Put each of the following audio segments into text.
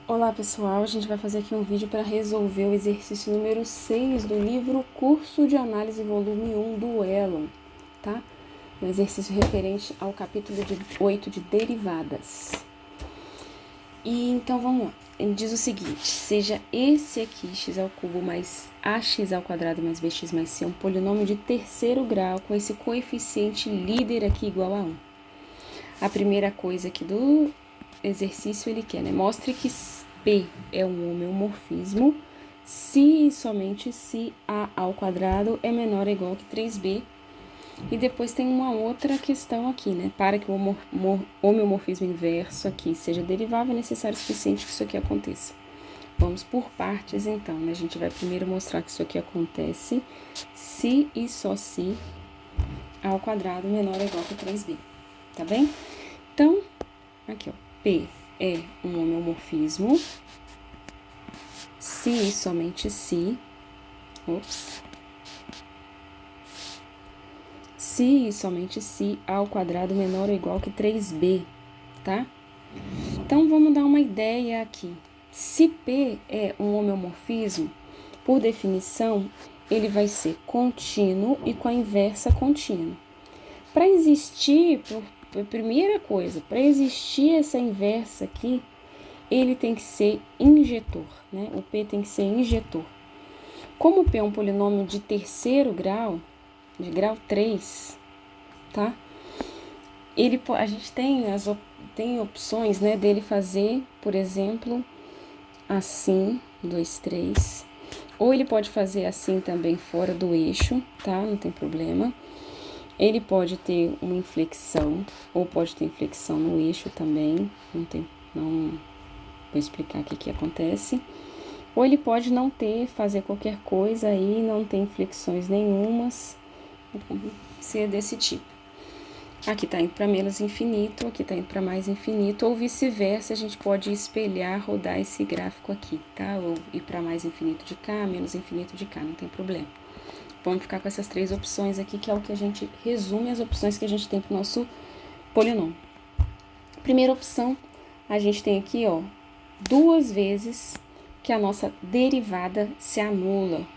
Olá pessoal, a gente vai fazer aqui um vídeo para resolver o exercício número 6 do livro Curso de Análise volume 1 do Elon, tá? Um exercício referente ao capítulo 8 de derivadas. E então vamos lá, ele diz o seguinte: seja esse aqui, x ao cubo mais ax ao quadrado mais bx mais c, um polinômio de terceiro grau com esse coeficiente líder aqui igual a 1. A primeira coisa aqui do exercício ele quer, né? Mostre que P é um homeomorfismo se e somente se A ao quadrado é menor ou igual que 3B. E depois tem uma outra questão aqui, né? Para que o homeomorfismo inverso aqui seja derivável, é necessário o suficiente que isso aqui aconteça. Vamos por partes, então, né? A gente vai primeiro mostrar que isso aqui acontece se e só se A ao quadrado menor ou igual que 3B, tá bem? Então, aqui, ó, P é um homeomorfismo se e somente se, se e somente se A ao quadrado menor ou igual que 3B, tá? Então, vamos dar uma ideia aqui. Se P é um homeomorfismo, por definição, ele vai ser contínuo e com a inversa contínua. Para existir, primeira coisa, para existir essa inversa aqui, ele tem que ser injetor, né? O P tem que ser injetor. Como o P é um polinômio de terceiro grau, de grau 3, tá? A gente tem opções, né, dele fazer, por exemplo, assim, 2, 3. Ou ele pode fazer assim também fora do eixo, tá? Não tem problema. Ele pode ter uma inflexão, ou pode ter inflexão no eixo também, não vou explicar o que acontece. Ou ele pode não ter, fazer qualquer coisa aí, não ter inflexões nenhumas, ser desse tipo. Aqui tá indo para menos infinito, aqui tá indo para mais infinito, ou vice-versa, a gente pode espelhar, rodar esse gráfico aqui, tá? Ou ir para mais infinito de cá, menos infinito de cá, não tem problema. Vamos ficar com essas três opções aqui, que é o que a gente resume as opções que a gente tem para o nosso polinômio. Primeira opção, a gente tem aqui, ó, duas vezes que a nossa derivada se anula.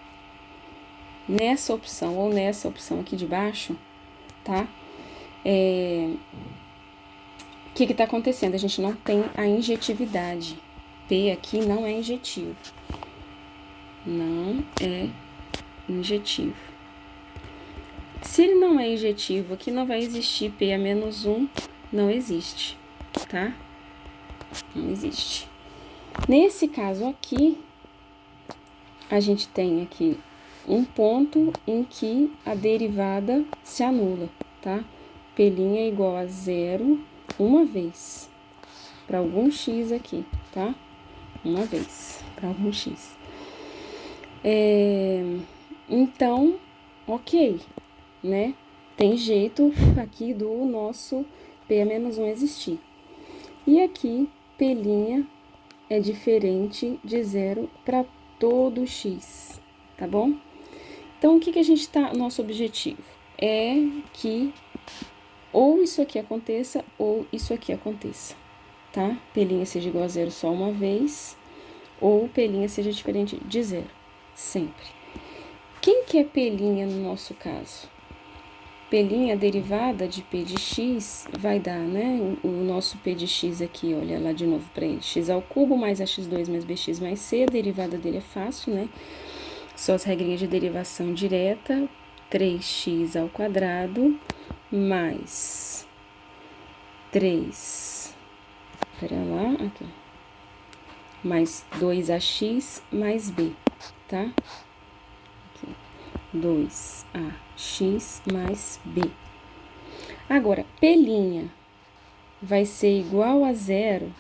Nessa opção ou nessa opção aqui de baixo, tá? O que está acontecendo? A gente não tem a injetividade. P aqui não é injetivo. Não é injetivo. Se ele não é injetivo, aqui não vai existir P a menos 1, não existe, tá? Não existe. Nesse caso aqui, a gente tem aqui um ponto em que a derivada se anula, tá? P' é igual a 0 uma vez, para algum x aqui, tá? Uma vez, para algum x. Então, ok, né? Tem jeito aqui do nosso P a menos 1 existir. E aqui, P' é diferente de 0 para todo x, tá bom? Então, o que a gente tá, nosso objetivo é que ou isso aqui aconteça ou isso aqui aconteça, tá? P' seja igual a 0 só uma vez, ou P' seja diferente de 0, sempre. Quem que é P' no nosso caso? P', a derivada de P de x, vai dar, né? O nosso P de x aqui, olha lá de novo para ele. X ao cubo mais ax2 mais bx mais c, a derivada dele é fácil, né? Só as regrinhas de derivação direta, 3x ao quadrado mais 3, aqui, mais 2ax mais b, tá? Aqui, 2ax mais b. Agora, P' vai ser igual a 0,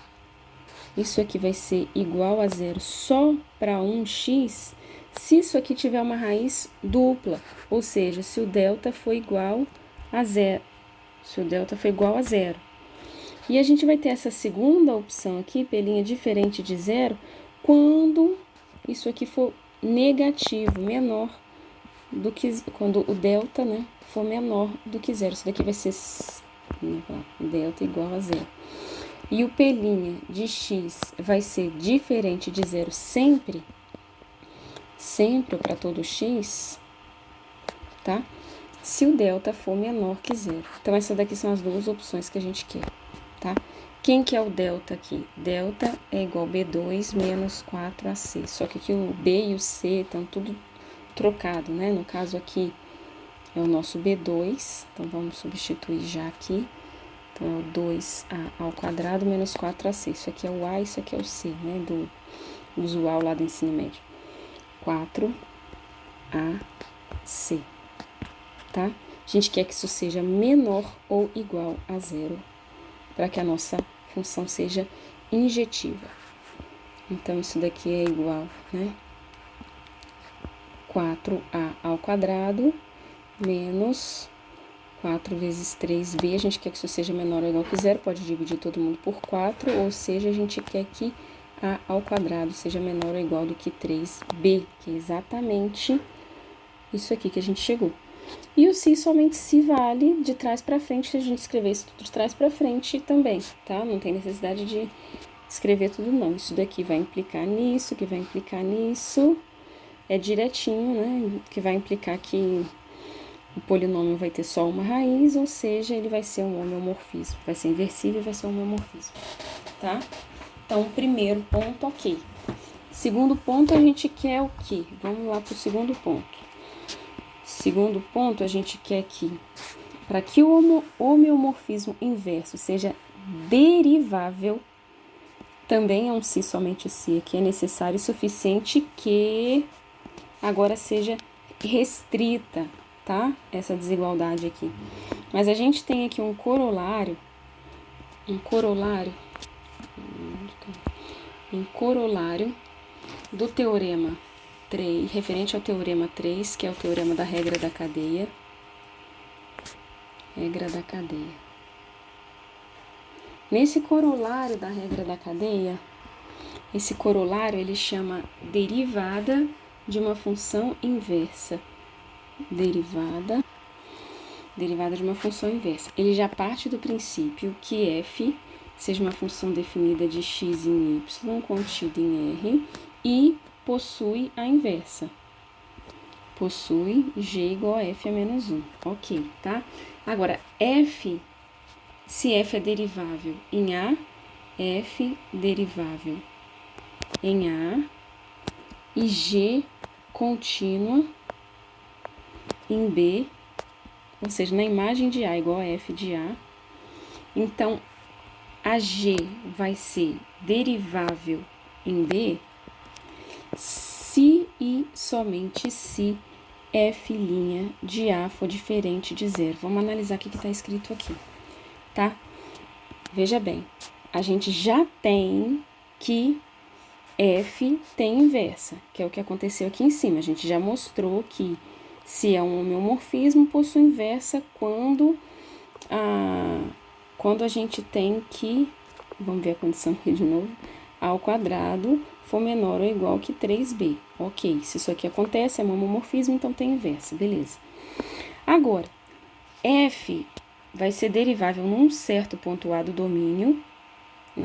isso aqui vai ser igual a 0 só para 1x, se isso aqui tiver uma raiz dupla, ou seja, se o delta for igual a 0. Se o delta for igual a 0. E a gente vai ter essa segunda opção aqui, P' diferente de 0, quando isso aqui for negativo, menor do que, quando o delta, né, for menor do que 0. Isso daqui vai ser delta igual a 0. e o P' de x vai ser diferente de zero sempre, sempre para todo x, tá? Se o delta for menor que zero. Então, essas daqui são as duas opções que a gente quer, tá? Quem que é o delta aqui? Delta é igual a B2 menos 4AC. Só que aqui o B e o C estão tudo trocado, né? No caso aqui é o nosso B2, então vamos substituir já aqui. Então, é o 2A ao quadrado menos 4AC. Isso aqui é o A, isso aqui é o C, né? Do usual lá do ensino médio. 4AC, tá? A gente quer que isso seja menor ou igual a zero, para que a nossa função seja injetiva. Então, isso daqui é igual, né? 4A ao quadrado menos 4 vezes 3b. A gente quer que isso seja menor ou igual que zero, pode dividir todo mundo por 4, ou seja, a gente quer que a ao quadrado seja menor ou igual do que 3b, que é exatamente isso aqui que a gente chegou. E o se somente se vale de trás para frente, se a gente escrever isso tudo de trás para frente também, tá? Não tem necessidade de escrever tudo não. Isso daqui vai implicar nisso, que vai implicar nisso. É direitinho, né? Que vai implicar que o polinômio vai ter só uma raiz, ou seja, ele vai ser um homeomorfismo. Vai ser inversível e vai ser um homeomorfismo, tá? Então, primeiro ponto, ok. Segundo ponto, a gente quer o quê? Vamos lá para o segundo ponto. Segundo ponto, a gente quer que, para que o homeomorfismo inverso seja derivável, também é um se somente se aqui, é necessário e suficiente que agora seja restrita, tá? Essa desigualdade aqui. Mas a gente tem aqui um corolário do teorema 3, referente ao teorema 3, que é o teorema da regra da cadeia. Regra da cadeia. Nesse corolário da regra da cadeia, esse corolário ele chama derivada de uma função inversa. Derivada de uma função inversa. Ele já parte do princípio que f seja uma função definida de x em y contida em R e possui a inversa. Possui g igual a f a menos 1. Ok, tá? Agora, se f é derivável em A, f derivável em A e g contínua em B, ou seja, na imagem de A igual a f de A, então a g vai ser derivável em B se e somente se f' de A for diferente de zero. Vamos analisar o que está escrito aqui, tá? Veja bem, a gente já tem que f tem inversa, que é o que aconteceu aqui em cima. A gente já mostrou que se é um homeomorfismo, possui inversa quando a gente tem que, vamos ver a condição aqui de novo, a ao quadrado for menor ou igual que 3b. Ok, se isso aqui acontece, é um homomorfismo, então tem inversa, beleza. Agora, f vai ser derivável num certo ponto A do domínio,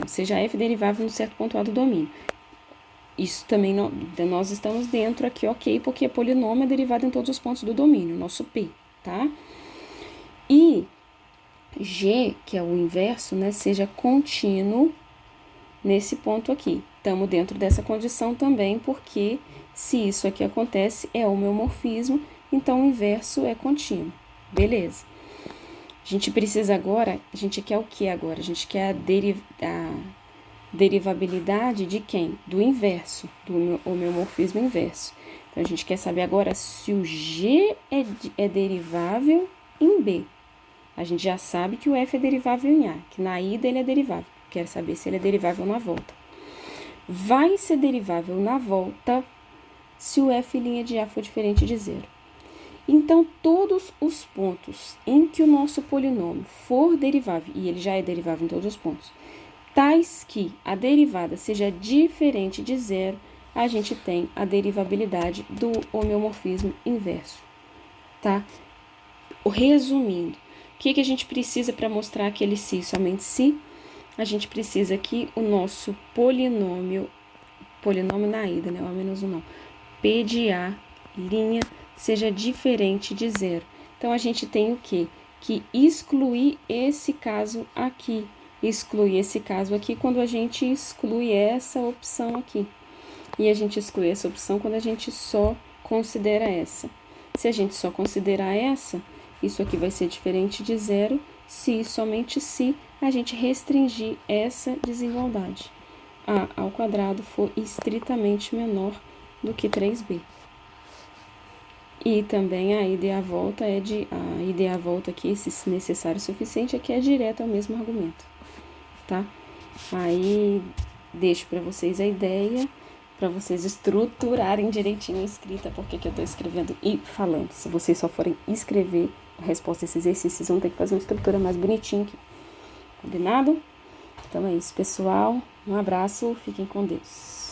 seja f derivável num certo ponto A do domínio. Isso também nós estamos dentro aqui, ok, porque é polinômio é derivado em todos os pontos do domínio, nosso P, tá? E G, que é o inverso, né, seja contínuo nesse ponto aqui. Estamos dentro dessa condição também, porque se isso aqui acontece, é homeomorfismo, então o inverso é contínuo. Beleza. A gente precisa agora, a gente quer o que agora? A gente quer a derivabilidade de quem? Do inverso, do homeomorfismo inverso. Então, a gente quer saber agora se o G é derivável em B. A gente já sabe que o F é derivável em A, que na ida ele é derivável. Quero saber se ele é derivável na volta. Vai ser derivável na volta se o F' de A for diferente de zero. Então, todos os pontos em que o nosso polinômio for derivável, e ele já é derivável em todos os pontos, tais que a derivada seja diferente de zero, a gente tem a derivabilidade do homeomorfismo inverso, tá? Resumindo, o que a gente precisa para mostrar aquele se, somente se? a gente precisa que o nosso polinômio na ida, né? O A menos 1 não. P de A' seja diferente de zero. Então, a gente tem o quê? Que excluir esse caso aqui. Excluir esse caso aqui quando a gente exclui essa opção aqui. E a gente exclui essa opção quando a gente só considera essa. Se a gente só considerar essa, isso aqui vai ser diferente de zero se, somente se, a gente restringir essa desigualdade. A ao quadrado for estritamente menor do que 3b. E também a ida e a volta a ida e a volta aqui, se necessário o suficiente, aqui é direto ao mesmo argumento, tá? Aí deixo para vocês a ideia, para vocês estruturarem direitinho a escrita, porque que eu tô escrevendo e falando. Se vocês só forem escrever a resposta a esses exercícios, vão ter que fazer uma estrutura mais bonitinha aqui. Combinado? Então é isso, pessoal. Um abraço, fiquem com Deus.